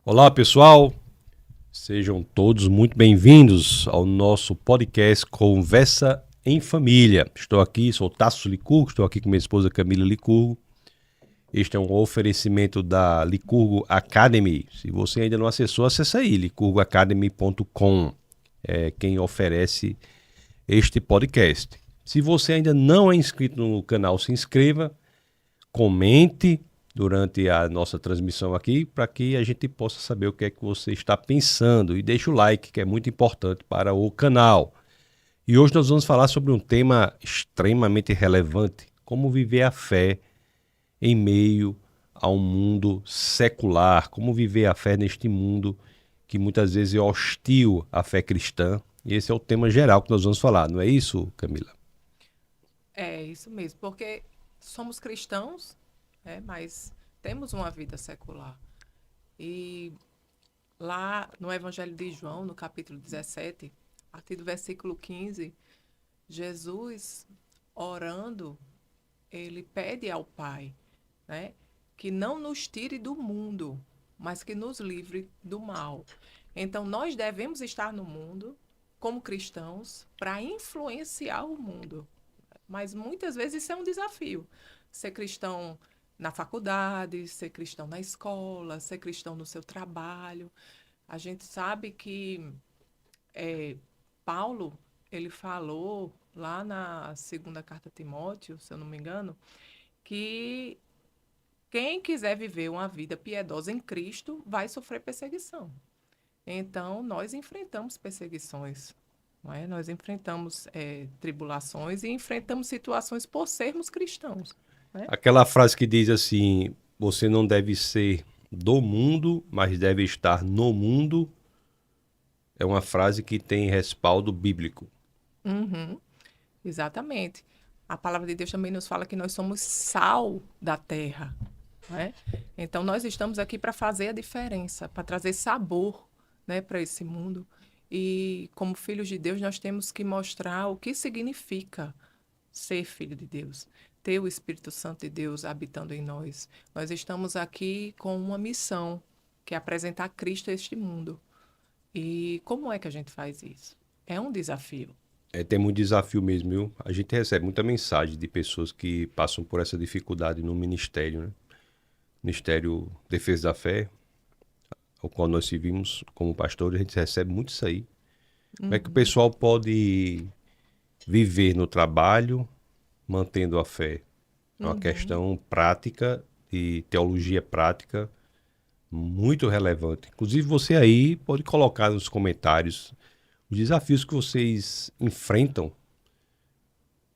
Olá, pessoal. Sejam todos muito bem-vindos ao nosso podcast Conversa em Família. Estou aqui, sou Tasso Licurgo, estou aqui com minha esposa Camila Licurgo. Este é um oferecimento da Licurgo Academy. Se você ainda não acessou, acessa aí, licurgoacademy.com. É quem oferece este podcast. Se você ainda não é inscrito no canal, se inscreva, comente durante a nossa transmissão aqui, para que a gente possa saber o que é que você está pensando. E deixe o like, que é muito importante para o canal. E hoje nós vamos falar sobre um tema extremamente relevante: como viver a fé em meio a um mundo secular, como viver a fé neste mundo que muitas vezes é hostil à fé cristã. E esse é o tema geral que nós vamos falar, não é isso, Camila? É isso mesmo, porque somos cristãos, né, mas temos uma vida secular. E lá no Evangelho de João, no capítulo 17, a partir do versículo 15, Jesus, orando, ele pede ao Pai, né, que não nos tire do mundo, mas que nos livre do mal. Então, nós devemos estar no mundo como cristãos para influenciar o mundo. Mas muitas vezes isso é um desafio. Ser cristão na faculdade, ser cristão na escola, ser cristão no seu trabalho. A gente sabe que é, Paulo, ele falou lá na segunda carta a Timóteo, se eu não me engano, que quem quiser viver uma vida piedosa em Cristo vai sofrer perseguição. Então, nós enfrentamos perseguições, não é? Nós enfrentamos tribulações e enfrentamos situações por sermos cristãos, né? Aquela frase que diz assim: você não deve ser do mundo, mas deve estar no mundo, é uma frase que tem respaldo bíblico. Uhum, exatamente. A palavra de Deus também nos fala que nós somos sal da terra, né? Então, nós estamos aqui para fazer a diferença, para trazer sabor, né, para esse mundo. E, como filhos de Deus, nós temos que mostrar o que significa ser filho de Deus, ter o Espírito Santo de Deus habitando em nós. Nós estamos aqui com uma missão, que é apresentar Cristo a este mundo. E como é que a gente faz isso? É um desafio. Tem muito desafio mesmo, viu? A gente recebe muita mensagem de pessoas que passam por essa dificuldade no ministério, né? Ministério Defesa da Fé, ao qual nós servimos como pastores, a gente recebe muito isso aí. Como é que o Uhum, pessoal pode viver no trabalho mantendo a fé? É uma uhum. questão prática e teologia prática muito relevante. Inclusive, você aí pode colocar nos comentários os desafios que vocês enfrentam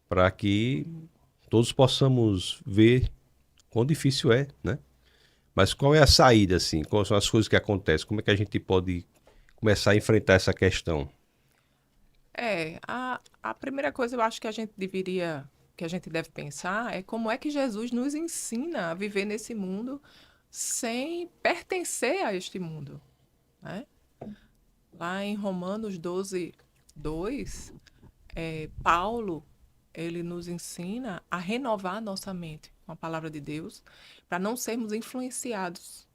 para que todos possamos ver quão difícil é, né? Mas qual é a saída, assim? Quais são as coisas que acontecem? Como é que a gente pode começar a enfrentar essa questão? A primeira coisa eu acho que a gente deveria, que a gente deve pensar é como é que Jesus nos ensina a viver nesse mundo sem pertencer a este mundo, né? Lá em Romanos 12, 2, Paulo, ele nos ensina a renovar a nossa mente com a palavra de Deus, para não sermos influenciados,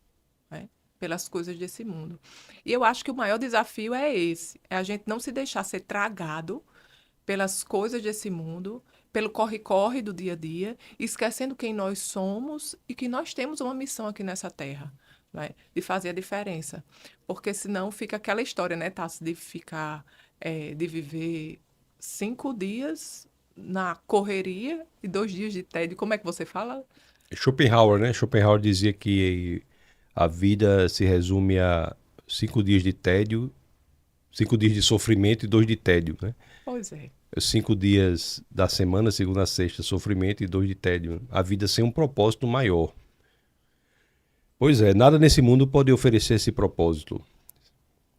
né, pelas coisas desse mundo. E eu acho que o maior desafio é esse, é a gente não se deixar ser tragado pelas coisas desse mundo, pelo corre-corre do dia a dia, esquecendo quem nós somos e que nós temos uma missão aqui nessa terra, né? De fazer a diferença. Porque senão fica aquela história, né, Tassi, de ficar, de viver 5 dias na correria e 2 dias de tédio. Como é que você fala? Schopenhauer, né? Schopenhauer dizia que a vida se resume a 5 dias de tédio, 5 dias de sofrimento e 2 de tédio, né? Pois é. 5 dias da semana, segunda a sexta, sofrimento e 2 de tédio. A vida sem um propósito maior. Pois é, nada nesse mundo pode oferecer esse propósito.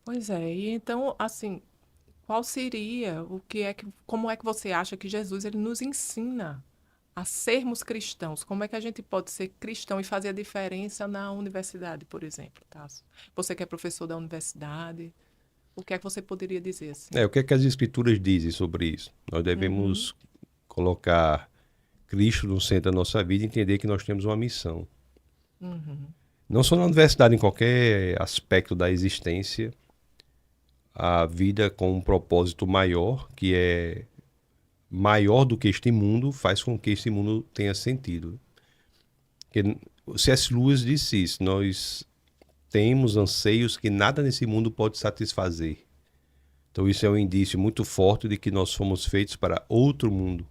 Pois é. E então, assim, qual seria como é que você acha que Jesus ele nos ensina a sermos cristãos? Como é que a gente pode ser cristão e fazer a diferença na universidade, por exemplo, Tasso? Você que é professor da universidade, o que é que você poderia dizer assim? O que é que as escrituras dizem sobre isso? Nós Uhum, devemos colocar Cristo no centro da nossa vida e entender que nós temos uma missão. uhum, Não só na universidade, em qualquer aspecto da existência, a vida com um propósito maior, que é maior do que este mundo, faz com que este mundo tenha sentido. Porque o C.S. Lewis disse isso, nós temos anseios que nada nesse mundo pode satisfazer. Então isso é um indício muito forte de que nós fomos feitos para outro mundo.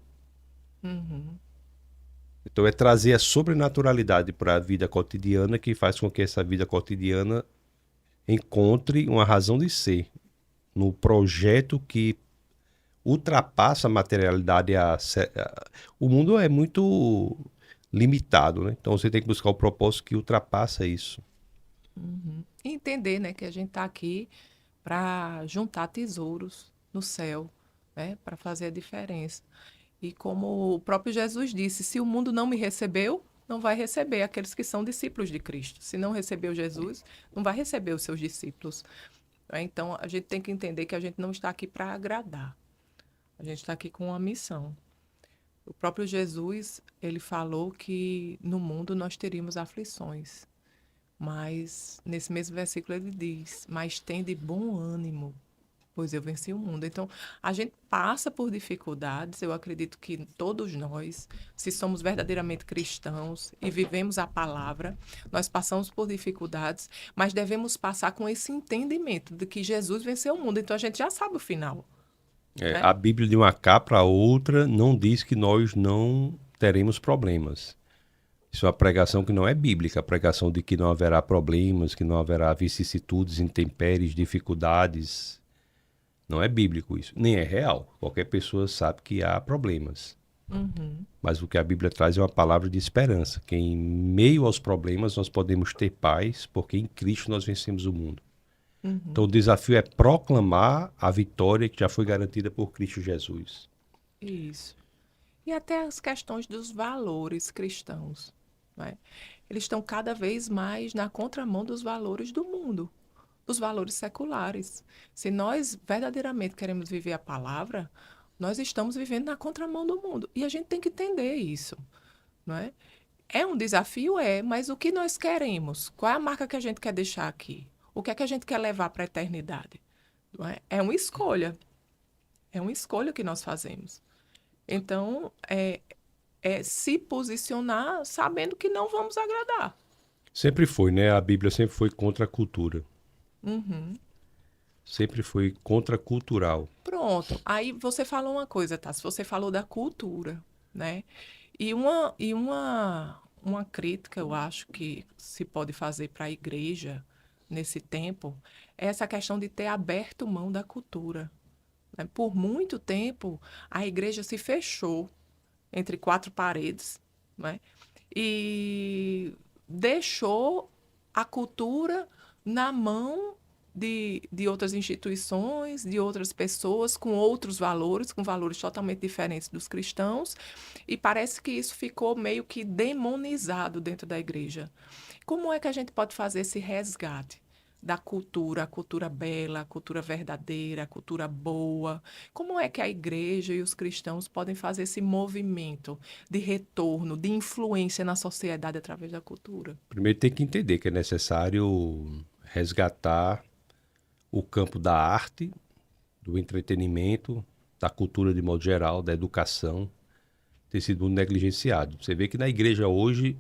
Uhum. Então é trazer a sobrenaturalidade para a vida cotidiana que faz com que essa vida cotidiana encontre uma razão de ser no projeto que ultrapassa a materialidade. O mundo é muito limitado, né? Então você tem que buscar o propósito que ultrapassa isso. Uhum. E entender, né, que a gente está aqui para juntar tesouros no céu, né, para fazer a diferença. E como o próprio Jesus disse, se o mundo não me recebeu, não vai receber aqueles que são discípulos de Cristo. Se não recebeu Jesus, não vai receber os seus discípulos. Então, a gente tem que entender que a gente não está aqui para agradar. A gente está aqui com uma missão. O próprio Jesus, ele falou que no mundo nós teríamos aflições. Mas nesse mesmo versículo ele diz: mas tem de bom ânimo, pois eu venci o mundo. Então, a gente passa por dificuldades. Eu acredito que todos nós, se somos verdadeiramente cristãos e vivemos a palavra, nós passamos por dificuldades, mas devemos passar com esse entendimento de que Jesus venceu o mundo. Então, a gente já sabe o final, né? A Bíblia de uma cá para outra não diz que nós não teremos problemas. Isso é uma pregação que não é bíblica, a pregação de que não haverá problemas, que não haverá vicissitudes, intempéries, dificuldades. Não é bíblico isso, nem é real. Qualquer pessoa sabe que há problemas. Uhum. Mas o que a Bíblia traz é uma palavra de esperança, que em meio aos problemas nós podemos ter paz, porque em Cristo nós vencemos o mundo. Então Uhum. o desafio é proclamar a vitória que já foi garantida por Cristo Jesus. Isso. E até as questões dos valores cristãos, né? Eles estão cada vez mais na contramão dos valores do mundo, dos valores seculares. Se nós verdadeiramente queremos viver a palavra, nós estamos vivendo na contramão do mundo. E a gente tem que entender isso, não é? É um desafio, é, mas o que nós queremos? Qual é a marca que a gente quer deixar aqui? O que é que a gente quer levar para a eternidade? Não é? É uma escolha. É uma escolha que nós fazemos. Então, é se posicionar sabendo que não vamos agradar. Sempre foi, né? A Bíblia sempre foi contracultura. Uhum. Sempre foi contracultural. Pronto. Aí você falou uma coisa, tá? Se você falou da cultura, né? Uma crítica, eu acho que se pode fazer para a igreja nesse tempo é essa questão de ter aberto mão da cultura, né? Por muito tempo, a igreja se fechou entre quatro paredes, né? E deixou a cultura na mão de outras instituições, de outras pessoas com outros valores, com valores totalmente diferentes dos cristãos, e parece que isso ficou meio que demonizado dentro da igreja. Como é que a gente pode fazer esse resgate da cultura, a cultura bela, a cultura verdadeira, a cultura boa? Como é que a igreja e os cristãos podem fazer esse movimento de retorno, de influência na sociedade através da cultura? Primeiro tem que entender que é necessário resgatar o campo da arte, do entretenimento, da cultura de modo geral, da educação, ter sido negligenciado. Você vê que na igreja hoje,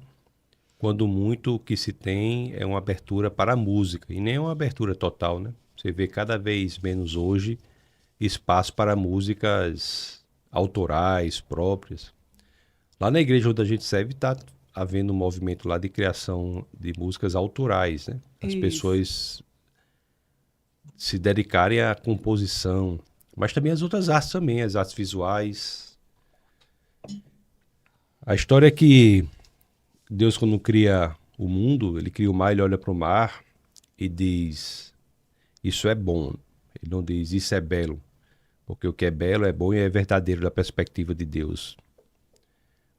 quando muito o que se tem é uma abertura para a música, e nem é uma abertura total, né? Você vê cada vez menos hoje espaço para músicas autorais, próprias. Lá na igreja onde a gente serve, está havendo um movimento lá de criação de músicas autorais, né? As Isso. pessoas se dedicarem à composição, mas também as outras artes também, as artes visuais. A história é que Deus, quando cria o mundo, ele cria o mar, ele olha para o mar e diz, isso é bom. Ele não diz, isso é belo, porque o que é belo é bom e é verdadeiro da perspectiva de Deus.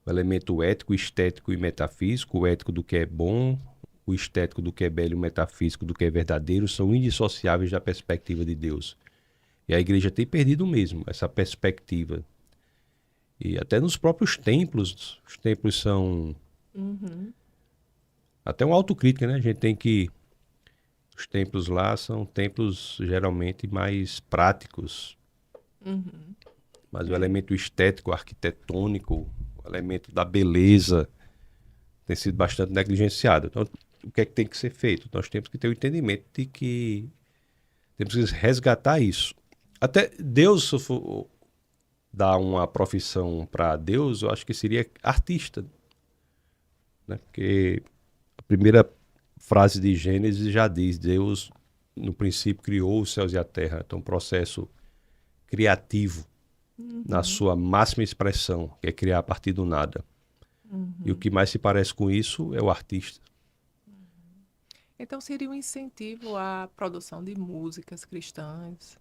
O elemento ético, estético e metafísico, o ético do que é bom, o estético do que é belo e o metafísico do que é verdadeiro são indissociáveis da perspectiva de Deus. E a igreja tem perdido mesmo essa perspectiva. E até nos próprios templos, os templos são Uhum. Até uma autocrítica, né? A gente tem que... Os templos lá são templos geralmente mais práticos, Uhum. mas o É. elemento estético, arquitetônico, o elemento da beleza tem sido bastante negligenciado. Então, o que é que tem que ser feito? Nós temos que ter o entendimento de que temos que resgatar isso. Até Deus, se eu for dar uma profissão para Deus, eu acho que seria artista, né? Porque a primeira frase de Gênesis já diz: Deus, no princípio, criou os céus e a terra. Então, um processo criativo, na Uhum. sua máxima expressão, que é criar a partir do nada. E o Uhum. que mais se parece com isso é o artista. Então seria um incentivo à produção de músicas cristãs,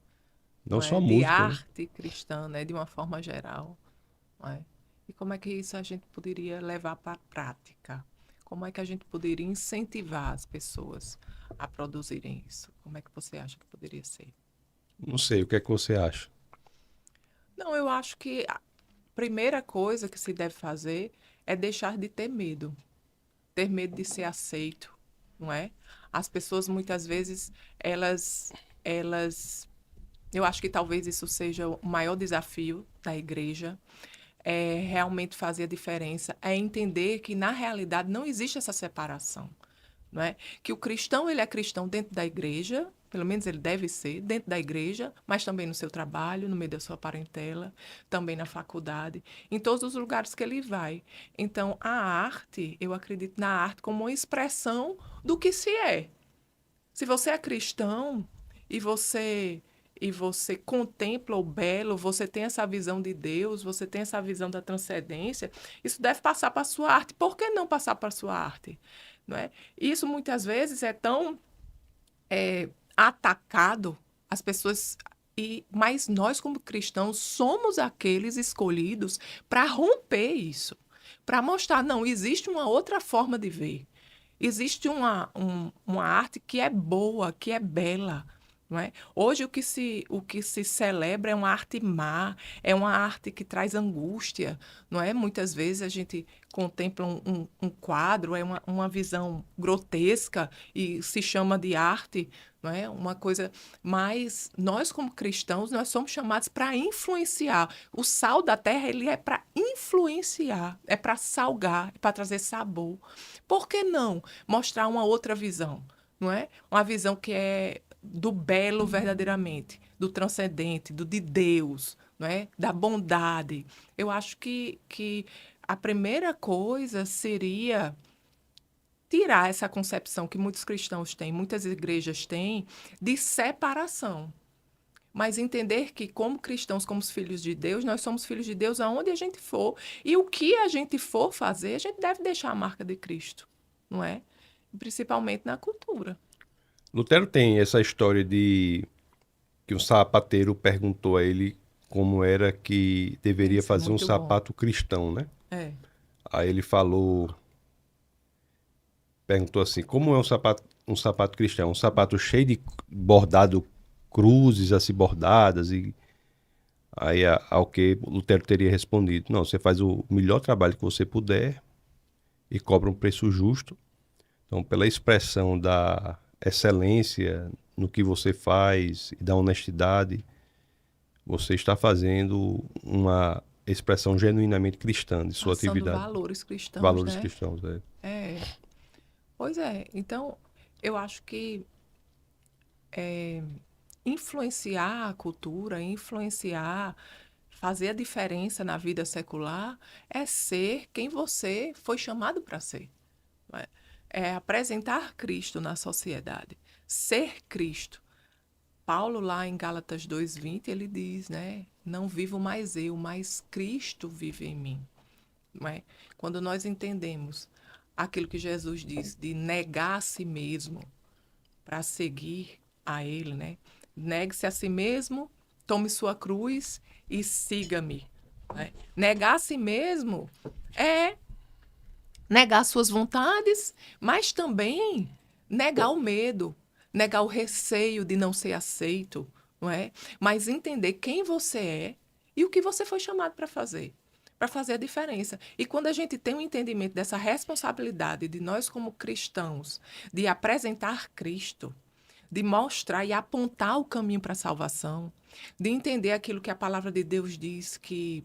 Não não só é? De música, né? arte cristã, né? De uma forma geral, não é? E como é que isso a gente poderia levar para a prática? Como é que a gente poderia incentivar as pessoas a produzirem isso? Como é que você acha que poderia ser? Não sei, o que é que você acha? Não, eu acho que a primeira coisa que se deve fazer é deixar de ter medo de ser aceito, não é? As pessoas muitas vezes elas eu acho que talvez isso seja o maior desafio da igreja, é realmente fazer a diferença, é entender que na realidade não existe essa separação, não é? Que o cristão, ele é cristão dentro da igreja, pelo menos ele deve ser, dentro da igreja, mas também no seu trabalho, no meio da sua parentela, também na faculdade, em todos os lugares que ele vai. Então, a arte, eu acredito na arte como uma expressão do que se é. Se você é cristão e você contempla o belo, você tem essa visão de Deus, você tem essa visão da transcendência, isso deve passar para a sua arte. Por que não passar para a sua arte? Não é? Isso muitas vezes é tão atacado, as pessoas. Mas nós, como cristãos, somos aqueles escolhidos para romper isso, para mostrar, não, existe uma outra forma de ver. Existe uma arte que é boa, que é bela. Não é? Hoje o que se celebra é uma arte má, é uma arte que traz angústia, não é? Muitas vezes a gente contempla um quadro, é uma visão grotesca e se chama de arte, não é? Uma coisa, mas nós como cristãos, nós somos chamados para influenciar. O sal da terra, ele é para influenciar, é para salgar, é para trazer sabor. Por que não mostrar uma outra visão, não é? Uma visão que é do belo verdadeiramente, do transcendente, do de Deus, não é? Da bondade. Eu acho que a primeira coisa seria tirar essa concepção que muitos cristãos têm, muitas igrejas têm, de separação. Mas entender que, como cristãos, como os filhos de Deus, nós somos filhos de Deus aonde a gente for. E o que a gente for fazer, a gente deve deixar a marca de Cristo, não é? Principalmente na cultura. Lutero tem essa história de que um sapateiro perguntou a ele como era que deveria Isso é fazer um muito bom. sapato cristão, né? É. Aí ele falou, perguntou assim, como é um sapato cristão? Um sapato cheio de bordado, cruzes assim bordadas e aí ao que Lutero teria respondido, não, você faz o melhor trabalho que você puder e cobra um preço justo. Então, pela expressão da excelência no que você faz e da honestidade, você está fazendo uma expressão genuinamente cristã de sua Passando atividade, valores cristãos, valores né? cristãos. É. É. Pois é. Então, eu acho que influenciar a cultura, influenciar, fazer a diferença na vida secular é ser quem você foi chamado para ser. Não é? É apresentar Cristo na sociedade, ser Cristo. Paulo, lá em Gálatas 2:20, ele diz, né? Não vivo mais eu, mas Cristo vive em mim. Não é? Quando nós entendemos aquilo que Jesus diz, de negar a si mesmo para seguir a Ele, né? Negue-se a si mesmo, tome sua cruz e siga-me. Né? Negar a si mesmo é negar suas vontades, mas também negar o medo, negar o receio de não ser aceito, não é? Mas entender quem você é e o que você foi chamado para fazer. para fazer a diferença. E quando a gente tem um entendimento dessa responsabilidade de nós como cristãos, de apresentar Cristo, de mostrar e apontar o caminho para a salvação, de entender aquilo que a palavra de Deus diz, que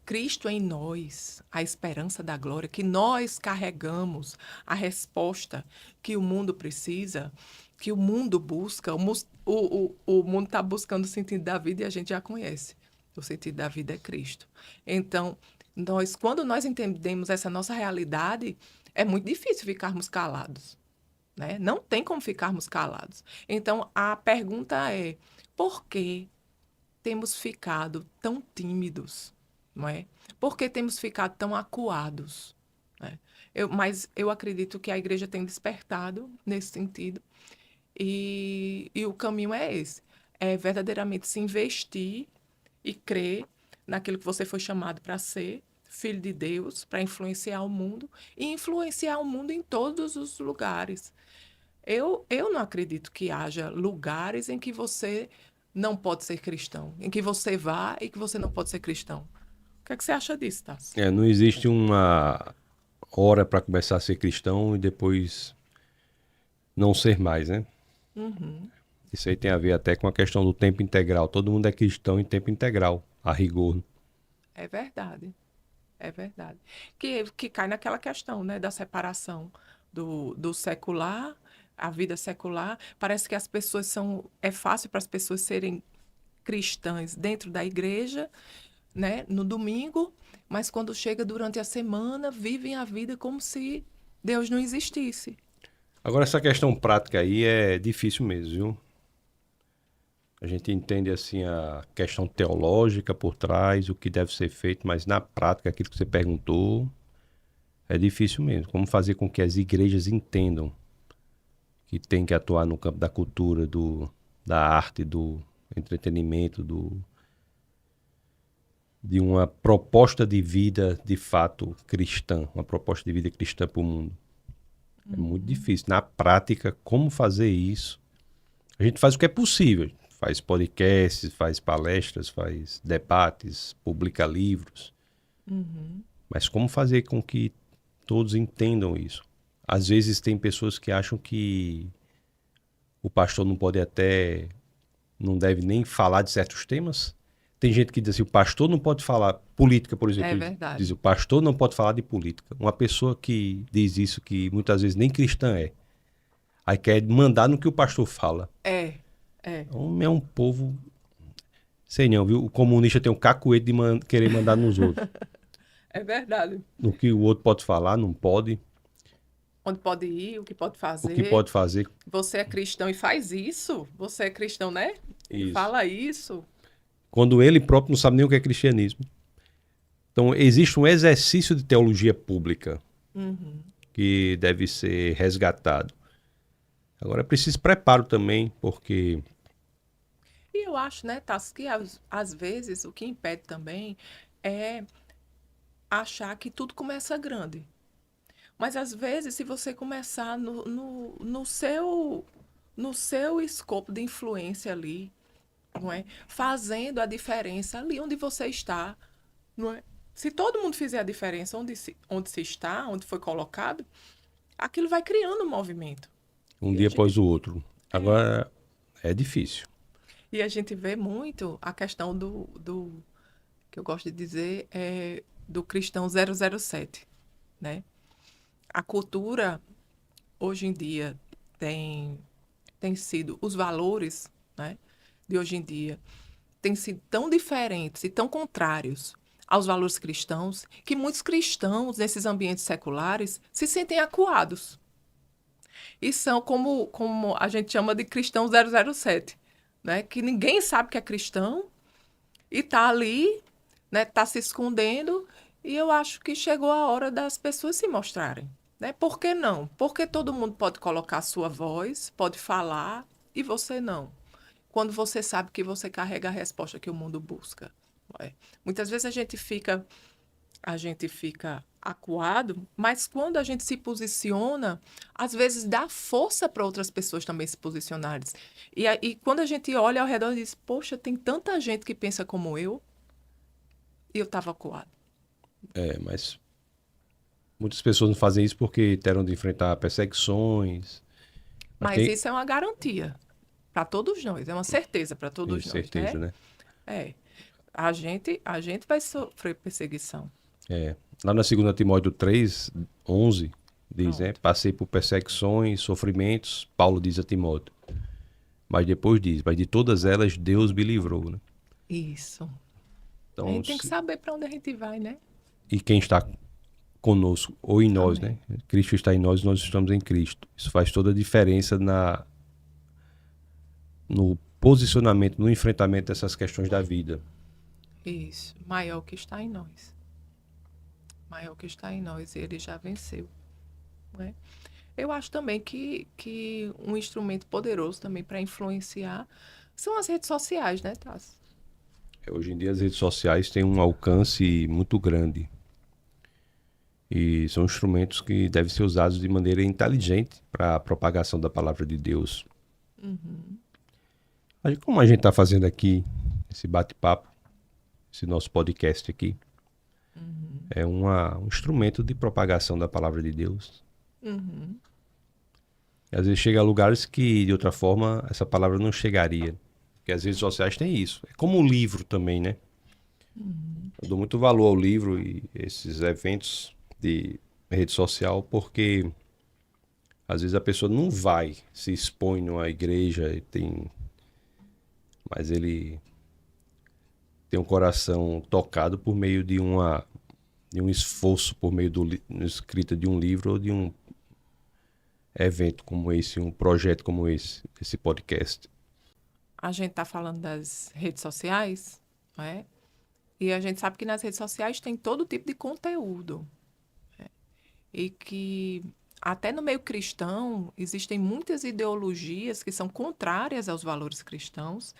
Cristo em nós, a esperança da glória, que nós carregamos a resposta que o mundo precisa, que o mundo busca. O mundo está buscando o sentido da vida e a gente já conhece. O sentido da vida é Cristo. Então, quando nós entendemos essa nossa realidade, é muito difícil ficarmos calados, né? Não tem como ficarmos calados. Então, a pergunta é: por que temos ficado tão tímidos? Não é? Por que temos ficado tão acuados? Né? Mas eu acredito que a igreja tem despertado nesse sentido. E o caminho é esse. É verdadeiramente se investir e crer naquilo que você foi chamado para ser, filho de Deus, para influenciar o mundo, e influenciar o mundo em todos os lugares. Eu não acredito que haja lugares em que você não pode ser cristão, em que você vá e que você não pode ser cristão. O que é que você acha disso, Tassi? Não existe uma hora para começar a ser cristão e depois não ser mais, né? Uhum. Isso aí tem a ver até com a questão do tempo integral. Todo mundo é cristão em tempo integral, a rigor. É verdade. É verdade. Que cai naquela questão, né, da separação do secular, a vida secular. Parece que as pessoas são. É fácil para as pessoas serem cristãs dentro da igreja, né, no domingo, mas quando chega durante a semana, vivem a vida como se Deus não existisse. Agora, essa questão prática aí é difícil mesmo, viu? A gente entende assim a questão teológica por trás, o que deve ser feito, mas na prática, aquilo que você perguntou, é difícil mesmo. Como fazer com que as igrejas entendam que tem que atuar no campo da cultura, da arte, do entretenimento, de uma proposta de vida de fato cristã, uma proposta de vida cristã para o mundo. É muito difícil. Na prática, como fazer isso? A gente faz o que é possível. Faz podcasts, faz palestras, faz debates, publica livros. Uhum. Mas como fazer com que todos entendam isso? Às vezes tem pessoas que acham que o pastor não deve nem falar de certos temas. Tem gente que diz assim, o pastor não pode falar política, por exemplo. É verdade. Diz, o pastor não pode falar de política. Uma pessoa que diz isso, que muitas vezes nem cristã é, aí quer mandar no que o pastor fala. É. Então, é um povo... Sei não, viu? O comunista tem um cacuete de querer mandar nos outros. É verdade. No que o outro pode falar, não pode. Onde pode ir, o que pode O fazer. que pode fazer. Você é cristão e faz isso? Você é cristão, né? E Isso. fala isso. Quando ele próprio não sabe nem o que é cristianismo. Então, existe um exercício de teologia pública que deve ser resgatado. Agora, é preciso preparo também, porque... E eu acho, né, Tassi, que às vezes o que impede também é achar que tudo começa grande. Mas às vezes, se você começar no seu escopo de influência ali, não é? Fazendo a diferença ali onde você está, não é? Se todo mundo fizer a diferença onde se está, onde foi colocado, aquilo vai criando um movimento. um dia após o outro. Agora, é difícil. E a gente vê muito a questão que eu gosto de dizer, do cristão 007, né? A cultura, hoje em dia, tem sido, os valores, né, de hoje em dia, têm sido tão diferentes e tão contrários aos valores cristãos, que muitos cristãos, nesses ambientes seculares, se sentem acuados. E são como a gente chama de cristão 007, né? Que ninguém sabe que é cristão e está ali, né? Está se escondendo. E eu acho que chegou a hora das pessoas se mostrarem, né? Por que não? Porque todo mundo pode colocar a sua voz, pode falar, e você não. Quando você sabe que você carrega a resposta que o mundo busca. Muitas vezes a gente fica acuado, mas quando a gente se posiciona, às vezes dá força para outras pessoas também se posicionarem. E quando a gente olha ao redor e diz, poxa, tem tanta gente que pensa como eu, e eu estava acuado. Mas muitas pessoas não fazem isso porque terão de enfrentar perseguições. Mas Mas tem isso é uma garantia para todos nós, é uma certeza para todos nós, certeza, né? né? É, a gente vai sofrer perseguição. Lá na 2 Timóteo 3:11 diz, né? Pronto. Passei por perseguições, sofrimentos, Paulo diz a Timóteo. Mas depois diz, mas de todas elas Deus me livrou, né? Isso. A Então, gente tem que saber para onde a gente vai, né? e quem está conosco ou em nós, né? Amém. Cristo está em nós, nós estamos em Cristo. Isso faz toda a diferença no posicionamento, no enfrentamento dessas questões da vida. Isso. Maior que está em nós. Maior que está em nós. Ele já venceu, né? Eu acho também que um instrumento poderoso também para influenciar são as redes sociais, né, Tassi? Hoje em dia as redes sociais têm um alcance muito grande e são instrumentos que devem ser usados de maneira inteligente para a propagação da palavra de Deus. Como a gente está fazendo aqui, esse bate-papo, esse nosso podcast aqui, é um instrumento de propagação da palavra de Deus. Uhum. E às vezes chega a lugares que, de outra forma, essa palavra não chegaria. Porque as redes sociais têm isso. É como o livro também, né? Eu dou muito valor ao livro e esses eventos de rede social, porque às vezes a pessoa não vai, se expõe numa igreja e mas ele tem um coração tocado por meio de um esforço, por meio da escrita de um livro ou de um evento como esse, um projeto como esse podcast. A gente está falando das redes sociais, né? E a gente sabe que nas redes sociais tem todo tipo de conteúdo. E que até no meio cristão existem muitas ideologias que são contrárias aos valores cristãos,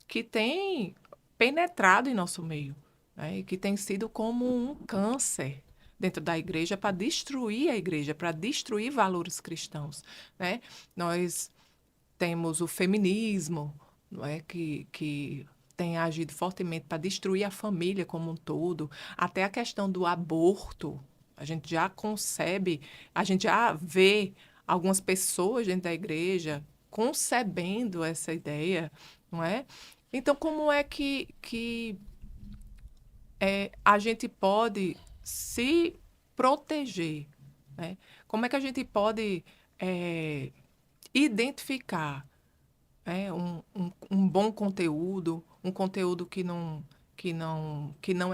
que têm penetrado em nosso meio, né? E que tem sido como um câncer dentro da igreja para destruir a igreja, para destruir valores cristãos, né? Nós temos o feminismo, não é? Que tem agido fortemente para destruir a família como um todo, até a questão do aborto. A gente já concebe, a gente já vê algumas pessoas dentro da igreja concebendo essa ideia, não é? Então, como é que a gente pode se proteger, né? Como é que a gente pode identificar um bom conteúdo, um conteúdo que não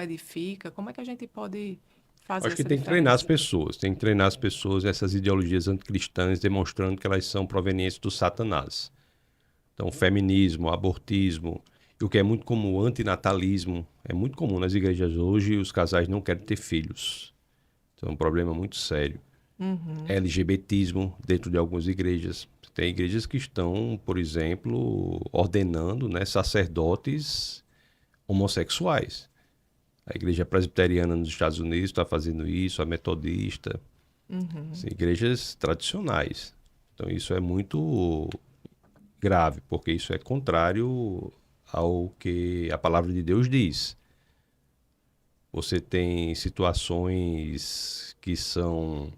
edifica? Como é que a gente pode fazer Acho que essa tem que treinar as diferença? pessoas, tem que treinar as pessoas, essas ideologias anticristãs, demonstrando que elas são provenientes do Satanás. Então, o feminismo, o abortismo, e o que é muito comum, o antinatalismo, é muito comum nas igrejas hoje, os casais não querem ter filhos. Então, é um problema muito sério. LGBTismo dentro de algumas igrejas. Tem igrejas que estão, por exemplo, ordenando, né, sacerdotes homossexuais. A igreja presbiteriana nos Estados Unidos está fazendo isso, a metodista, assim, igrejas tradicionais. Então isso é muito grave, porque isso é contrário ao que a palavra de Deus diz. Você tem situações que são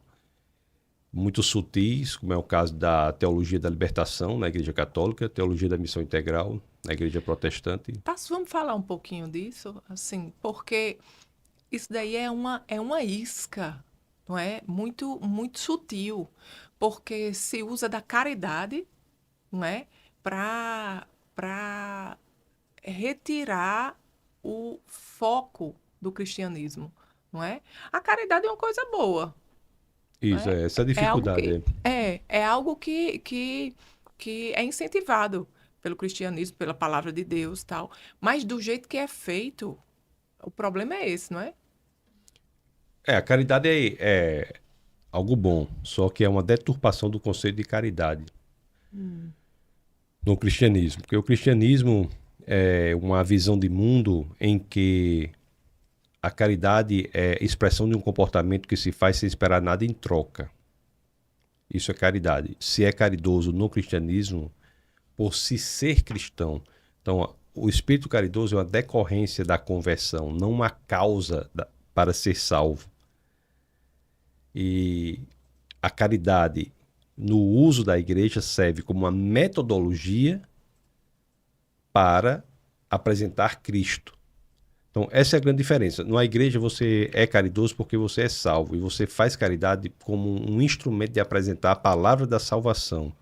muito sutis, como é o caso da teologia da libertação na Igreja Católica, teologia da missão integral na Igreja Protestante. Vamos falar um pouquinho disso, assim, porque isso daí é uma isca, não é? Muito, muito sutil, porque se usa da caridade, não é? Para retirar o foco do cristianismo, não é? A caridade é uma coisa boa, não Isso, é? essa é a É algo dificuldade. que é algo que é incentivado pelo cristianismo, pela palavra de Deus, tal, mas do jeito que é feito, o problema é esse, não é? A caridade é algo bom, só que é uma deturpação do conceito de caridade no cristianismo. Porque o cristianismo é uma visão de mundo em que a caridade é expressão de um comportamento que se faz sem esperar nada em troca. Isso é caridade. Se é caridoso no cristianismo, por se ser cristão. Então, o espírito caridoso é uma decorrência da conversão, não uma causa para ser salvo. E a caridade, no uso da igreja, serve como uma metodologia para apresentar Cristo. Então, essa é a grande diferença. Na igreja, você é caridoso porque você é salvo. E você faz caridade como um instrumento de apresentar a palavra da salvação.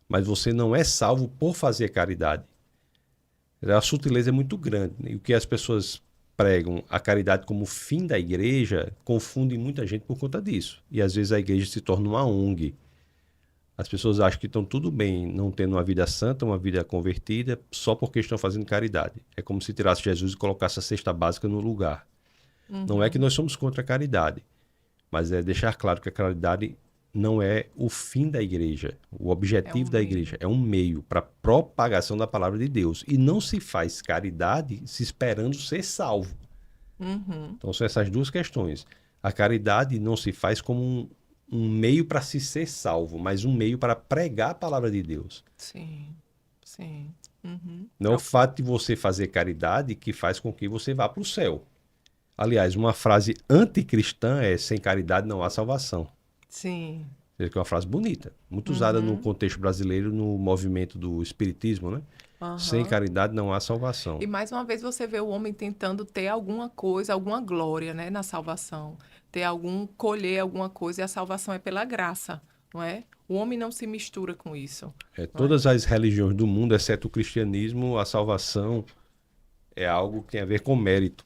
Mas você não é salvo por fazer caridade. A sutileza é muito grande. E o que as pessoas pregam a caridade como fim da igreja confunde muita gente por conta disso. E às vezes a igreja se torna uma ONG. As pessoas acham que estão tudo bem não tendo uma vida santa, uma vida convertida, só porque estão fazendo caridade. É como se tirasse Jesus e colocasse a cesta básica no lugar. Não é que nós somos contra a caridade, mas é deixar claro que a caridade não é o fim da igreja. O objetivo da igreja é um meio para a propagação da palavra de Deus. E não se faz caridade se esperando ser salvo. Então são essas duas questões. A caridade não se faz como um meio para se ser salvo, mas um meio para pregar a palavra de Deus. Sim, sim. Não é o fato de você fazer caridade que faz com que você vá para o céu. Aliás, uma frase anticristã é: sem caridade não há salvação. Sim. Que é uma frase bonita, muito usada no contexto brasileiro, no movimento do espiritismo, né? Sem caridade não há salvação. E mais uma vez você vê o homem tentando ter alguma coisa, alguma glória, né, na salvação. Colher alguma coisa, e a salvação é pela graça, não é? O homem não se mistura com isso. Todas as religiões do mundo, exceto o cristianismo, a salvação é algo que tem a ver com mérito.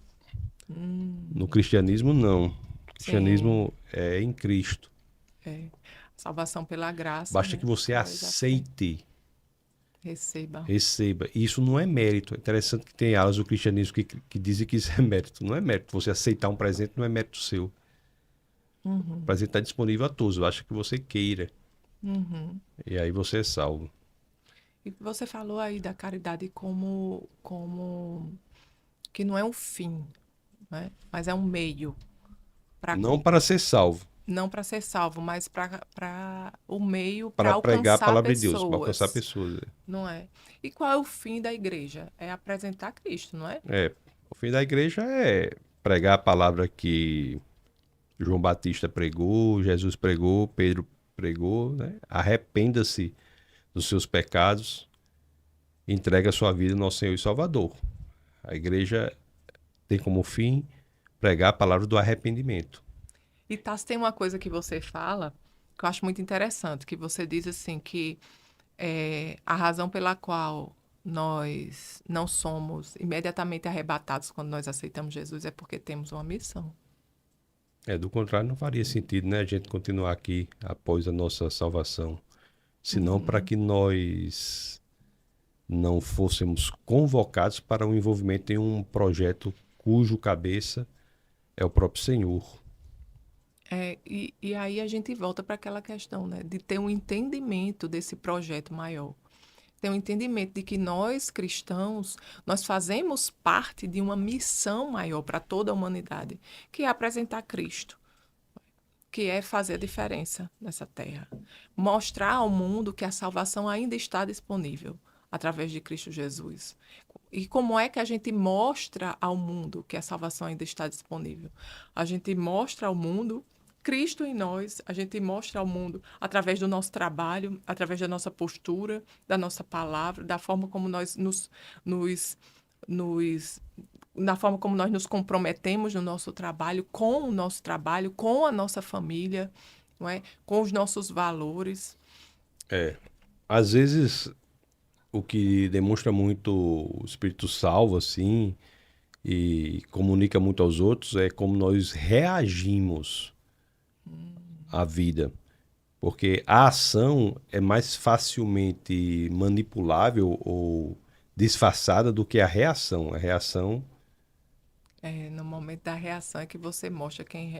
No cristianismo, não. O cristianismo é em Cristo. Salvação pela graça. Basta né? que você aceite. Receba. Isso não é mérito. É interessante que tem alas do cristianismo que dizem que isso é mérito. Não é mérito. Você aceitar um presente não é mérito seu. O presente está disponível a todos. Basta que você queira. E aí você é salvo. E você falou aí da caridade como que não é um fim, né? Mas é um meio. Não para ser salvo. Não para ser salvo, mas para o meio para pregar a palavra pessoas, de Deus, para alcançar pessoas. Não é? E qual é o fim da igreja? É apresentar Cristo, não é? O fim da igreja é pregar a palavra que João Batista pregou, Jesus pregou, Pedro pregou, né? Arrependa-se dos seus pecados, entrega a sua vida ao nosso Senhor e Salvador. A igreja tem como fim pregar a palavra do arrependimento. E Tassi, tem uma coisa que você fala que eu acho muito interessante, que você diz assim que a razão pela qual nós não somos imediatamente arrebatados quando nós aceitamos Jesus é porque temos uma missão. Do contrário, não faria sentido, né, a gente continuar aqui após a nossa salvação, senão para que nós não fôssemos convocados para o envolvimento em um projeto cujo cabeça é o próprio Senhor. E aí a gente volta para aquela questão, né, de ter um entendimento desse projeto maior. Ter um entendimento de que nós, cristãos, nós fazemos parte de uma missão maior para toda a humanidade, que é apresentar Cristo, que é fazer a diferença nessa terra. Mostrar ao mundo que a salvação ainda está disponível através de Cristo Jesus. E como é que a gente mostra ao mundo que a salvação ainda está disponível? A gente mostra ao mundo Cristo em nós, a gente mostra ao mundo através do nosso trabalho, através da nossa postura, da nossa palavra, da forma como nós na forma como nós nos comprometemos no nosso trabalho, com o nosso trabalho, com a nossa família, não é? Com os nossos valores. Às vezes, o que demonstra muito o Espírito Salvo, assim, e comunica muito aos outros, é como nós reagimos à vida. Porque a ação é mais facilmente manipulável ou disfarçada do que a reação. A reação No momento da reação é que você mostra quem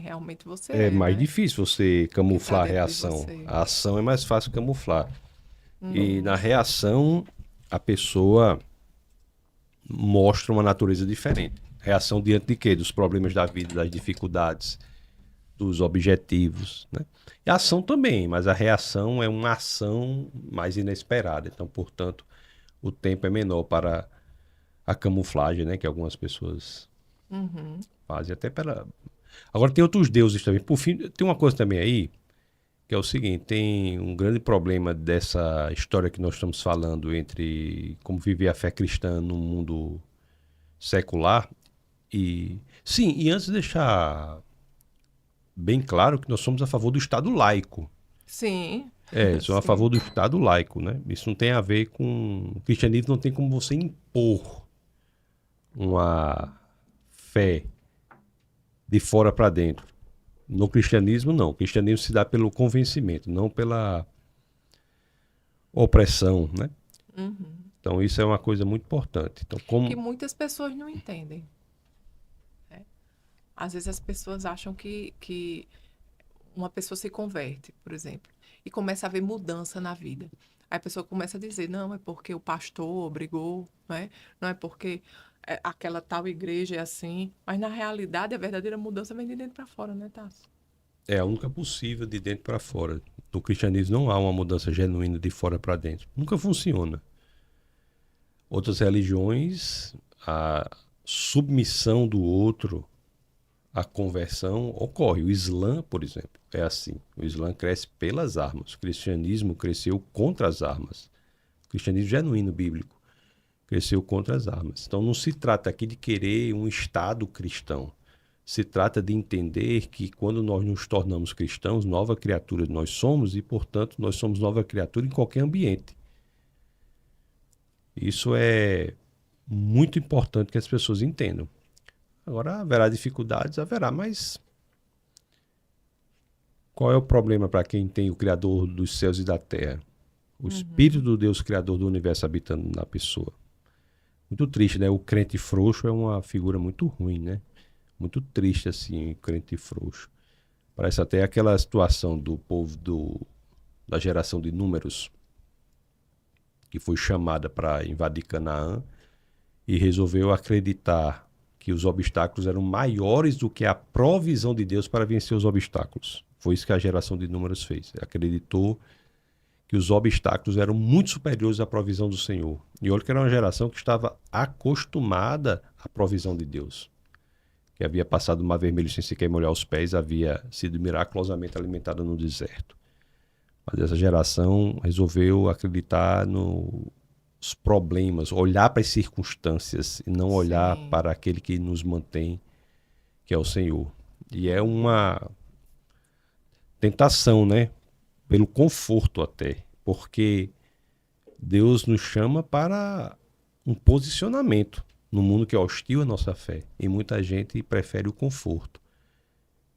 realmente você é mais né? difícil você camuflar a dentro de reação. você. A ação é mais fácil camuflar. E na reação, a pessoa mostra uma natureza diferente. Reação diante de quê? Dos problemas da vida, das dificuldades, dos objetivos, né? E a ação também, mas a reação é uma ação mais inesperada. Então, portanto, o tempo é menor para a camuflagem, né? Que algumas pessoas Uhum. fazem até para... Agora tem outros deuses também. Por fim, tem uma coisa também aí, que é o seguinte, tem um grande problema dessa história que nós estamos falando entre como viver a fé cristã no mundo secular e... Sim, e antes de deixar bem claro que nós somos a favor do Estado laico. Sim, Sou a sim, favor do Estado laico, né? Isso não tem a ver com... O cristianismo não tem como você impor uma fé de fora para dentro. No cristianismo, não. O cristianismo se dá pelo convencimento, não pela opressão, né? uhum. Então isso é uma coisa muito importante. Então, Que como... muitas pessoas não entendem. Às vezes as pessoas acham que uma pessoa se converte, por exemplo, e começa a haver mudança na vida. Aí a pessoa começa a dizer, não, é porque o pastor obrigou, não é porque aquela tal igreja é assim. Mas na realidade a verdadeira mudança vem de dentro para fora, né, Tasso? É a única possível de dentro para fora. No cristianismo não há uma mudança genuína de fora para dentro. Nunca funciona. Outras religiões, a submissão do outro, a conversão ocorre. O Islã, por exemplo, é assim. O Islã cresce pelas armas. O cristianismo cresceu contra as armas. O cristianismo genuíno bíblico cresceu contra as armas. Então não se trata aqui de querer um Estado cristão. Se trata de entender que quando nós nos tornamos cristãos, nova criatura nós somos e, portanto, nós somos nova criatura em qualquer ambiente. Isso é muito importante que as pessoas entendam. Agora, haverá dificuldades, haverá, mas qual é o problema para quem tem o Criador dos céus e da terra? O Espírito Uhum. do Deus Criador do universo habitando na pessoa. Muito triste, né? O crente frouxo é uma figura muito ruim, né? Muito triste, assim, o crente frouxo. Parece até aquela situação do povo da geração de números, que foi chamada para invadir Canaã e resolveu acreditar que os obstáculos eram maiores do que a provisão de Deus para vencer os obstáculos. Foi isso que a geração de números fez. Acreditou que os obstáculos eram muito superiores à provisão do Senhor. E olha que era uma geração que estava acostumada à provisão de Deus, que havia passado o mar vermelho sem sequer molhar os pés, havia sido miraculosamente alimentada no deserto. Mas essa geração resolveu acreditar nos problemas, olhar para as circunstâncias e não olhar Sim. para aquele que nos mantém, que é o Senhor. E é Uhum. uma tentação, né? Pelo conforto até, porque Deus nos chama para um posicionamento no mundo que é hostil à nossa fé. E muita gente prefere o conforto.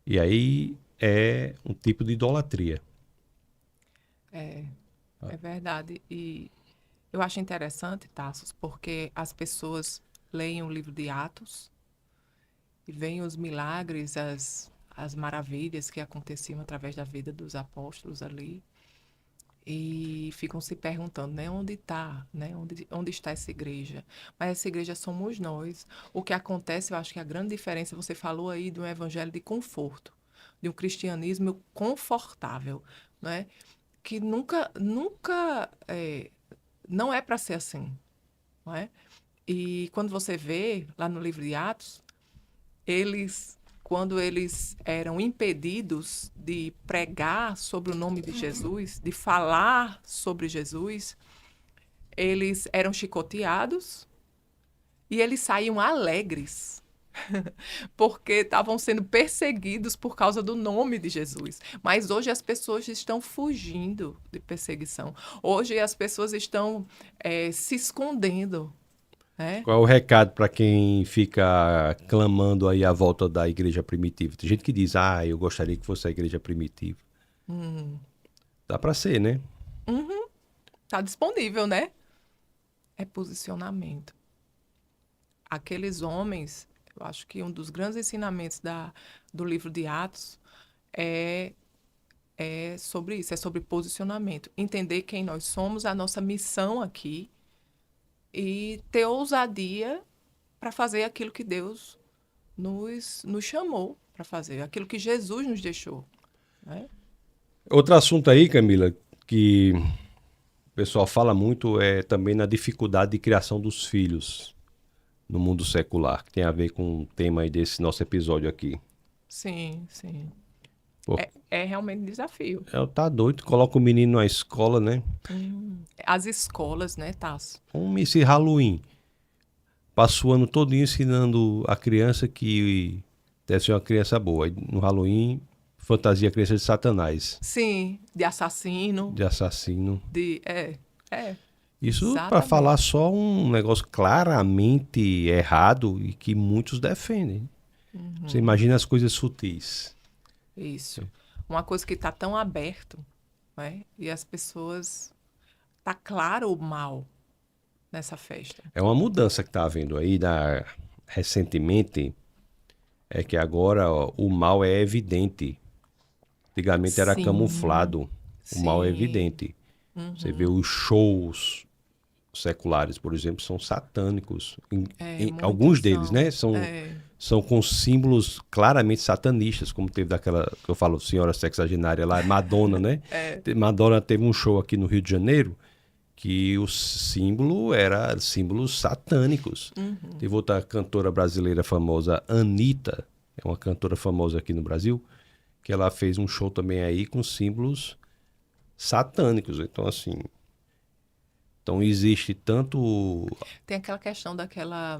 E aí é um tipo de idolatria. É, é verdade. E eu acho interessante, Tassos, porque as pessoas leem o livro de Atos e veem os milagres, as maravilhas que aconteciam através da vida dos apóstolos ali e ficam se perguntando, né, onde está, né, onde está essa igreja? Mas essa igreja somos nós. O que acontece, eu acho que a grande diferença, você falou aí de um evangelho de conforto, de um cristianismo confortável, né, que nunca não é para ser assim, não é? E quando você vê lá no livro de Atos, quando eles eram impedidos de pregar sobre o nome de Jesus, de falar sobre Jesus, eles eram chicoteados e eles saíam alegres, porque estavam sendo perseguidos por causa do nome de Jesus. Mas hoje as pessoas estão fugindo de perseguição. Hoje as pessoas estão se escondendo, né? Qual é o recado para quem fica clamando aí a volta da igreja primitiva? Tem gente que diz, eu gostaria que fosse a igreja primitiva. Hum. Dá para ser, né? Uhum. Tá disponível, né? É posicionamento. Aqueles homens, eu acho que um dos grandes ensinamentos do livro de Atos é, é sobre isso, é sobre posicionamento. Entender quem nós somos, a nossa missão aqui e ter ousadia para fazer aquilo que Deus nos chamou para fazer, aquilo que Jesus nos deixou, né? Outro assunto aí, Camila, que o pessoal fala muito também na dificuldade de criação dos filhos no mundo secular, que tem a ver com o tema aí desse nosso episódio aqui. Sim, sim. Pô, É realmente um desafio. tá doido, coloca o menino na escola, né? As escolas, né, Tasso? Esse Halloween. Passa o ano todo ensinando a criança que deve ser uma criança boa. Aí, no Halloween, fantasia a criança de Satanás, Sim, de assassino, de assassino. de... Isso para falar exatamente. só um negócio claramente errado e que muitos defendem. Você imagina as coisas sutis. Isso. Uma coisa que está tão aberto, né? E as pessoas... Tá claro o mal nessa festa. É uma mudança que está havendo aí recentemente, é que agora ó, o mal é evidente. Antigamente era Sim, camuflado. O mal é sim. evidente. Você vê os shows seculares, por exemplo, são satânicos. Alguns Muitos deles, são. né? São com símbolos claramente satanistas, como teve daquela que eu falo, senhora sexagenária lá, Madonna, né? Madonna teve um show aqui no Rio de Janeiro que o símbolo era símbolos satânicos. Teve outra cantora brasileira famosa, Anitta, é uma cantora famosa aqui no Brasil, que ela fez um show também aí com símbolos satânicos. Então, assim, então existe tanto Tem aquela questão daquela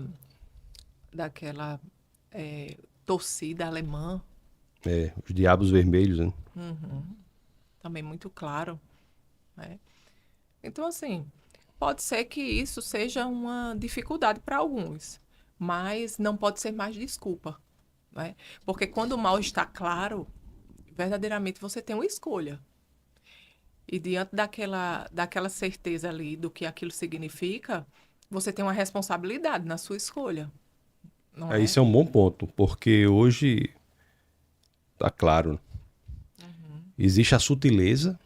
torcida alemã, os diabos vermelhos, né? também muito claro, né? Então, assim, pode ser que isso seja uma dificuldade para alguns, mas não pode ser mais desculpa, né? Porque quando o mal está claro, verdadeiramente você tem uma escolha. E diante daquela certeza ali do que aquilo significa, você tem uma responsabilidade na sua escolha, não é? Isso é um bom ponto, porque hoje tá claro, existe a sutileza,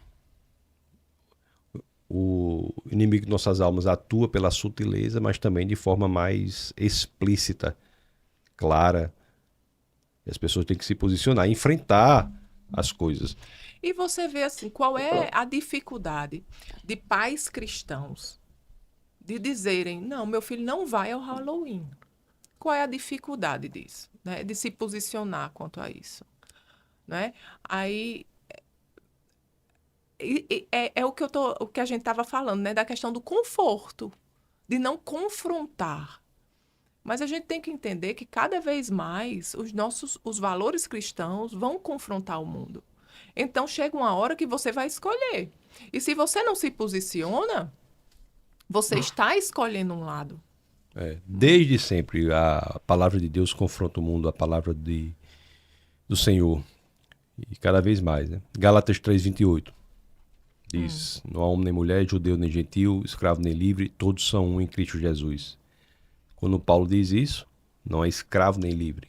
o inimigo de nossas almas atua pela sutileza, mas também de forma mais explícita, clara. E as pessoas têm que se posicionar, enfrentar as coisas. E você vê assim, qual é a dificuldade de pais cristãos de dizerem, não, meu filho não vai ao Halloween. Qual é a dificuldade disso, né? De se posicionar quanto a isso, né? Aí é o que a gente estava falando, né? Da questão do conforto, de não confrontar. Mas a gente tem que entender que cada vez mais os valores cristãos vão confrontar o mundo. Então chega uma hora que você vai escolher. E se você não se posiciona, você está escolhendo um lado. Desde sempre, a palavra de Deus confronta o mundo, a palavra do Senhor. E cada vez mais, né? Gálatas 3:28 diz: não há homem nem mulher, judeu nem gentil, escravo nem livre, todos são um em Cristo Jesus. Quando Paulo diz isso, não é escravo nem livre.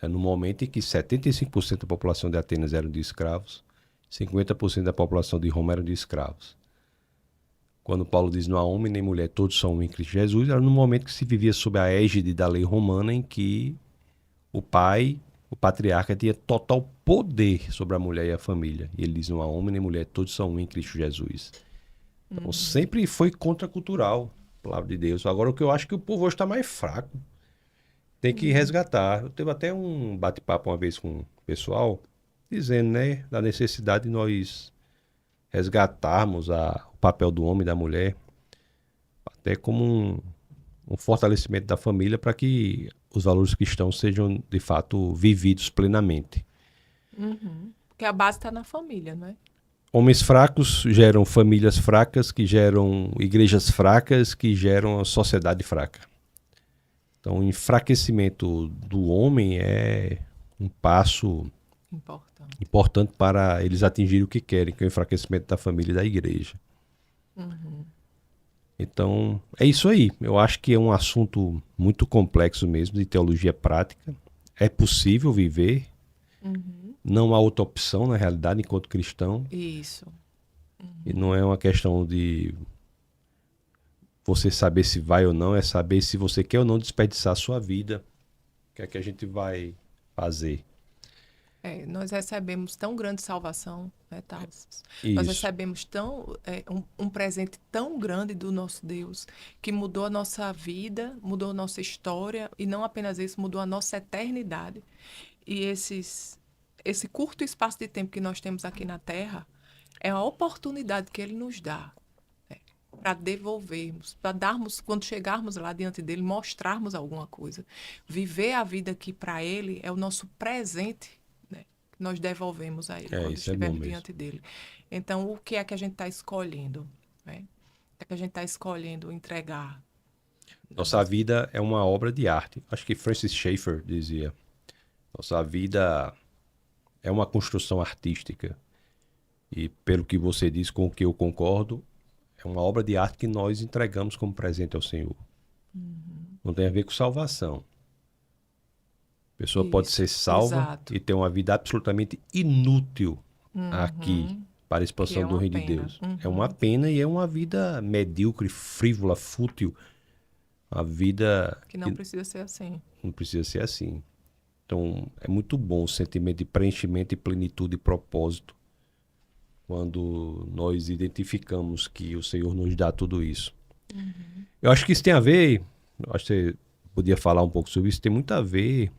É no momento em que 75% da população de Atenas eram de escravos, 50% da população de Roma eram de escravos. Quando Paulo diz não há homem nem mulher, todos são um em Cristo Jesus, era no momento que se vivia sob a égide da lei romana, em que o pai, o patriarca, tinha total poder sobre a mulher e a família. E ele diz não há homem nem mulher, todos são um em Cristo Jesus. Então sempre foi contracultural a palavra de Deus. Agora o que eu acho que o povo hoje está mais fraco. Tem que resgatar. Eu teve até um bate-papo uma vez com o pessoal, dizendo, né, da necessidade de nós resgatarmos o papel do homem e da mulher, até como um fortalecimento da família para que os valores cristãos sejam, de fato, vividos plenamente. Porque a base está na família, não é? Homens fracos geram famílias fracas, que geram igrejas fracas, que geram a sociedade fraca. Então, o enfraquecimento do homem é um passo Importante. importante para eles atingirem o que querem, que é o enfraquecimento da família e da igreja. Então, é isso aí. Eu acho que é um assunto muito complexo mesmo, de teologia prática. É possível viver. Não há outra opção, na realidade, enquanto cristão. Isso. E não é uma questão de você saber se vai ou não, é saber se você quer ou não desperdiçar a sua vida. O que é que a gente vai fazer? Nós recebemos tão grande salvação, né, Tarsis? Nós Isso. recebemos um presente tão grande do nosso Deus, que mudou a nossa vida, mudou a nossa história, e não apenas isso, mudou a nossa eternidade. E esse curto espaço de tempo que nós temos aqui na Terra é a oportunidade que Ele nos dá para devolvermos, para darmos, quando chegarmos lá diante dele, mostrarmos alguma coisa. Viver a vida que para ele é o nosso presente, né, que nós devolvemos a ele quando Isso é bom estivermos mesmo. diante dele. Então, o que é que a gente está escolhendo? Né? O que é que a gente está escolhendo entregar? Nossa vida é uma obra de arte. Acho que Francis Schaeffer dizia: nossa vida é uma construção artística. E pelo que você diz, com o que eu concordo, é uma obra de arte que nós entregamos como presente ao Senhor. Não tem a ver com salvação. A pessoa pode Isso, ser salva exato. e ter uma vida absolutamente inútil aqui para a Que expansão é do uma reino de pena. Deus. É uma pena e é uma vida medíocre, frívola, fútil. A vida Que não precisa ser assim. não precisa ser assim. Então, é muito bom o sentimento de preenchimento e plenitude e propósito quando nós identificamos que o Senhor nos dá tudo isso. Eu acho que isso tem a ver, eu acho que você podia falar um pouco sobre isso, tem muito a ver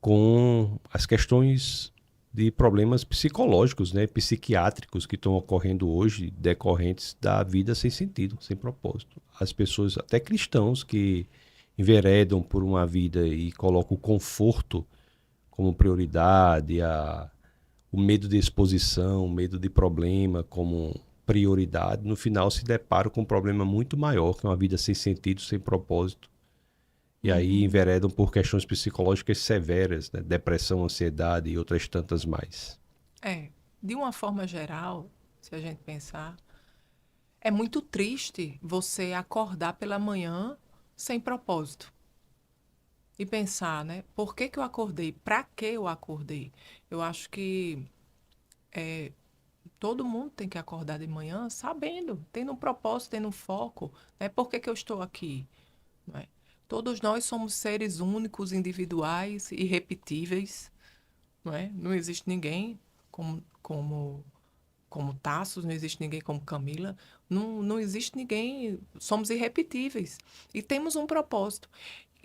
com as questões de problemas psicológicos, né, psiquiátricos que estão ocorrendo hoje, decorrentes da vida sem sentido, sem propósito. As pessoas, até cristãos, que enveredam por uma vida e colocam o conforto como prioridade, o medo de exposição, o medo de problema como prioridade, no final se deparam com um problema muito maior, que é uma vida sem sentido, sem propósito. E aí enveredam por questões psicológicas severas, né? Depressão, ansiedade e outras tantas mais. De uma forma geral, se a gente pensar, é muito triste você acordar pela manhã sem propósito. E pensar, né? Por que que eu acordei? Para que eu acordei? Eu acho que todo mundo tem que acordar de manhã sabendo, tendo um propósito, tendo um foco, né? Por que que eu estou aqui? Não é? Todos nós somos seres únicos, individuais, irrepetíveis, não é? Não existe ninguém como Tassos, não existe ninguém como Camila, não existe ninguém, somos irrepetíveis e temos um propósito.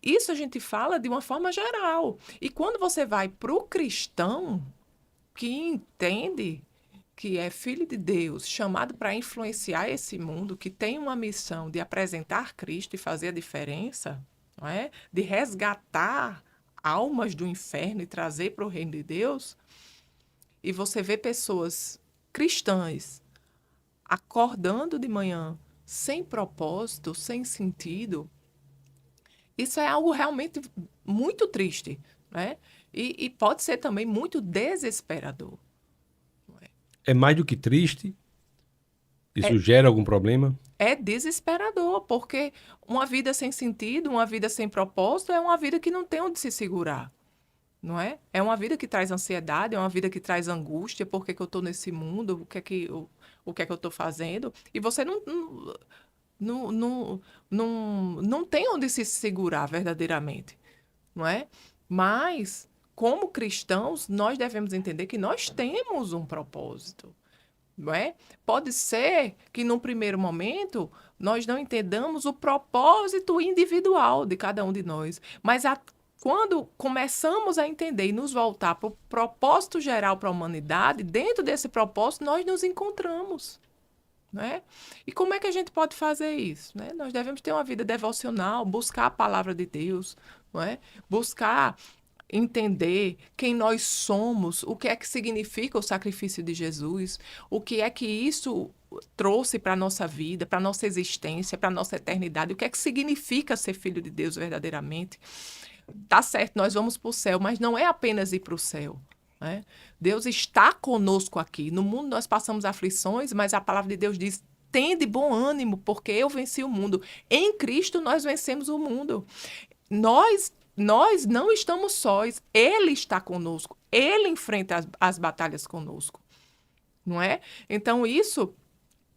Isso a gente fala de uma forma geral. E quando você vai para o cristão que entende que é filho de Deus, chamado para influenciar esse mundo, que tem uma missão de apresentar Cristo e fazer a diferença, não é? De resgatar almas do inferno e trazer para o reino de Deus, e você vê pessoas cristãs acordando de manhã sem propósito, sem sentido, isso é algo realmente muito triste, né? E pode ser também muito desesperador. É mais do que triste? Isso É, gera algum problema? é desesperador, porque uma vida sem sentido, uma vida sem propósito, é uma vida que não tem onde se segurar, não é? É uma vida que traz ansiedade, é uma vida que traz angústia, por que que eu estou nesse mundo, o que é que eu estou fazendo, e você não tem onde se segurar verdadeiramente, não é? Mas, como cristãos, nós devemos entender que nós temos um propósito, não é? Pode ser que, num primeiro momento, nós não entendamos o propósito individual de cada um de nós, mas quando começamos a entender e nos voltar para o propósito geral para a humanidade, dentro desse propósito, nós nos encontramos. Né? E como é que a gente pode fazer isso? Né? Nós devemos ter uma vida devocional, buscar a palavra de Deus, não é? Buscar entender quem nós somos, o que é que significa o sacrifício de Jesus, o que é que isso trouxe para a nossa vida, para a nossa existência, para a nossa eternidade, o que é que significa ser filho de Deus verdadeiramente. Tá certo, nós vamos para o céu, mas não é apenas ir para o céu. Né? Deus está conosco aqui. No mundo nós passamos aflições, mas a palavra de Deus diz: tende bom ânimo, porque eu venci o mundo. Em Cristo nós vencemos o mundo. Nós não estamos sós. Ele está conosco. Ele enfrenta as batalhas conosco. Não é? Então isso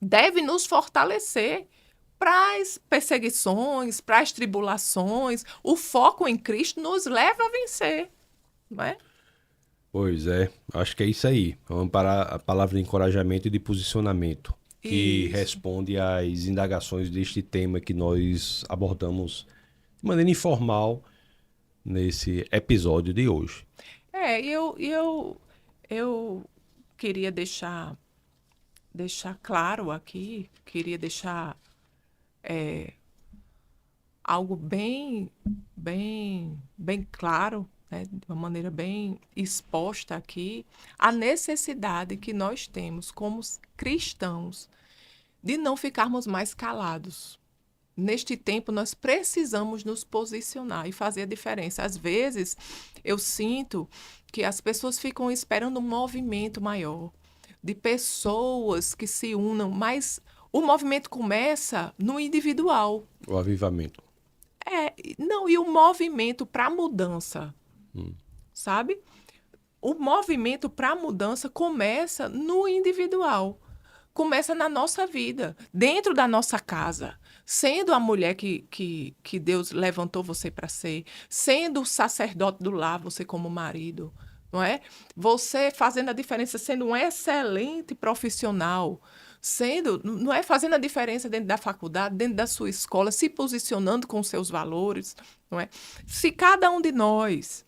deve nos fortalecer para as perseguições, para as tribulações. O foco em Cristo nos leva a vencer. Não é? Pois é, acho que é isso aí. Vamos para a palavra de encorajamento e de posicionamento, que Isso. responde às indagações deste tema que nós abordamos de maneira informal nesse episódio de hoje. Eu queria deixar claro aqui, queria deixar algo bem claro, né, de uma maneira bem exposta aqui, a necessidade que nós temos como cristãos de não ficarmos mais calados. Neste tempo, nós precisamos nos posicionar e fazer a diferença. Às vezes, eu sinto que as pessoas ficam esperando um movimento maior, de pessoas que se unam, mas o movimento começa no individual. O avivamento. Não, e o movimento para a mudança, sabe? O movimento para a mudança começa no individual. Começa na nossa vida, dentro da nossa casa, sendo a mulher que Deus levantou você para ser, sendo o sacerdote do lar, você como marido, não é? Você fazendo a diferença, sendo um excelente profissional, sendo, não é fazendo a diferença dentro da faculdade, dentro da sua escola, se posicionando com seus valores, não é? Se cada um de nós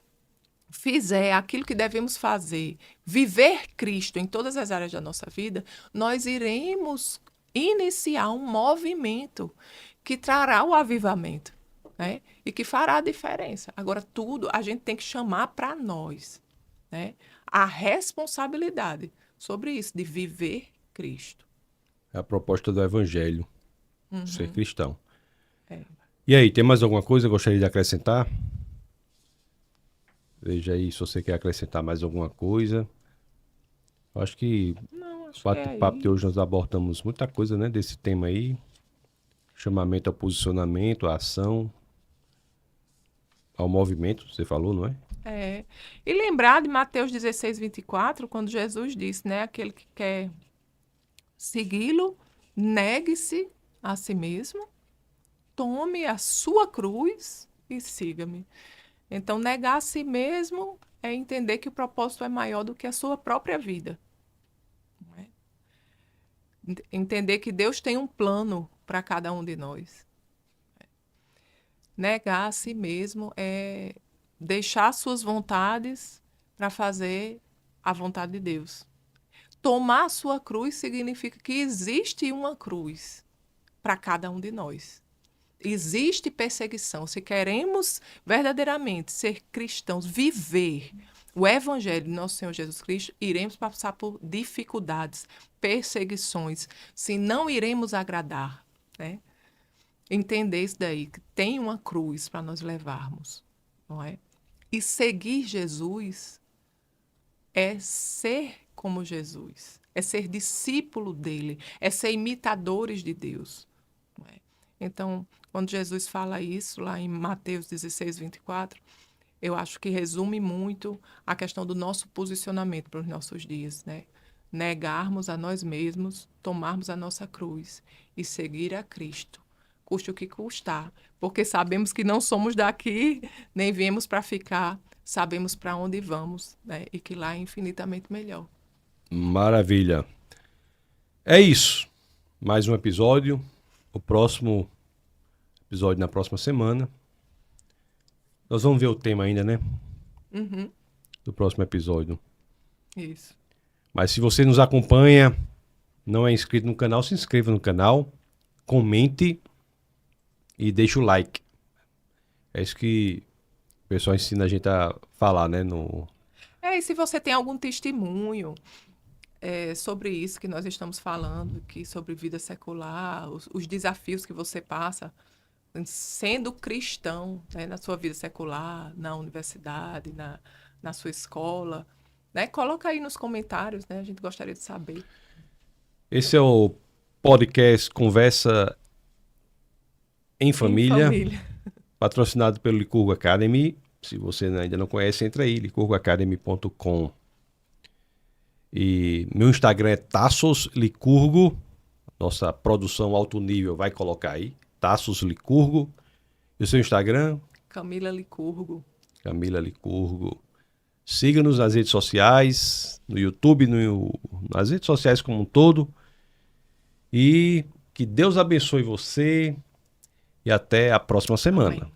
fizer aquilo que devemos fazer, viver Cristo em todas as áreas da nossa vida, nós iremos iniciar um movimento que trará o avivamento, né? E que fará a diferença. Agora, tudo a gente tem que chamar para nós, né? A responsabilidade sobre isso, de viver Cristo. É a proposta do evangelho, ser cristão. É. E aí, tem mais alguma coisa que eu gostaria de acrescentar? Veja aí se você quer acrescentar mais alguma coisa. Eu acho que Não, o acho que é bate-papo de hoje nós isso. abordamos muita coisa, né, desse tema aí. Chamamento ao posicionamento, à ação, ao movimento, você falou, não é? É. E lembrar de Mateus 16, 24, quando Jesus disse, né? Aquele que quer segui-lo, negue-se a si mesmo, tome a sua cruz e siga-me. Então, negar a si mesmo é entender que o propósito é maior do que a sua própria vida. Não é? Entender que Deus tem um plano para cada um de nós. Negar a si mesmo é deixar suas vontades para fazer a vontade de Deus. Tomar a sua cruz significa que existe uma cruz para cada um de nós. Existe perseguição. Se queremos verdadeiramente ser cristãos, viver o evangelho de nosso Senhor Jesus Cristo, iremos passar por dificuldades, perseguições, se não iremos agradar, né? Entender isso daí, que tem uma cruz para nós levarmos, não é? E seguir Jesus é ser como Jesus, é ser discípulo dele, é ser imitadores de Deus. Não é? Então, quando Jesus fala isso lá em Mateus 16, 24, eu acho que resume muito a questão do nosso posicionamento para os nossos dias, né? Negarmos a nós mesmos, tomarmos a nossa cruz e seguir a Cristo, custe o que custar, porque sabemos que não somos daqui, nem viemos para ficar, sabemos para onde vamos, né? E que lá é infinitamente melhor. Maravilha. É isso. Mais um episódio. O próximo episódio na próxima semana. Nós vamos ver o tema ainda, né? Do próximo episódio. Isso. Mas se você nos acompanha, não é inscrito no canal, se inscreva no canal, comente e deixe o like. É isso que o pessoal ensina a gente a falar, né? E se você tem algum testemunho sobre isso que nós estamos falando, que sobre vida secular, os desafios que você passa sendo cristão, né, na sua vida secular, na universidade, na sua escola, né? Coloca aí nos comentários, né? A gente gostaria de saber. Esse é o podcast Conversa em Em Família, família. patrocinado pelo Licurgo Academy. Se você ainda não conhece, entra aí, licurgoacademy.com. E meu Instagram é Tassos Licurgo. Nossa produção alto nível vai colocar aí, Tassos Licurgo. E o seu Instagram? Camila Licurgo. Camila Licurgo. Siga-nos nas redes sociais, no YouTube, nas redes sociais como um todo. E que Deus abençoe você e até a próxima semana. Amém.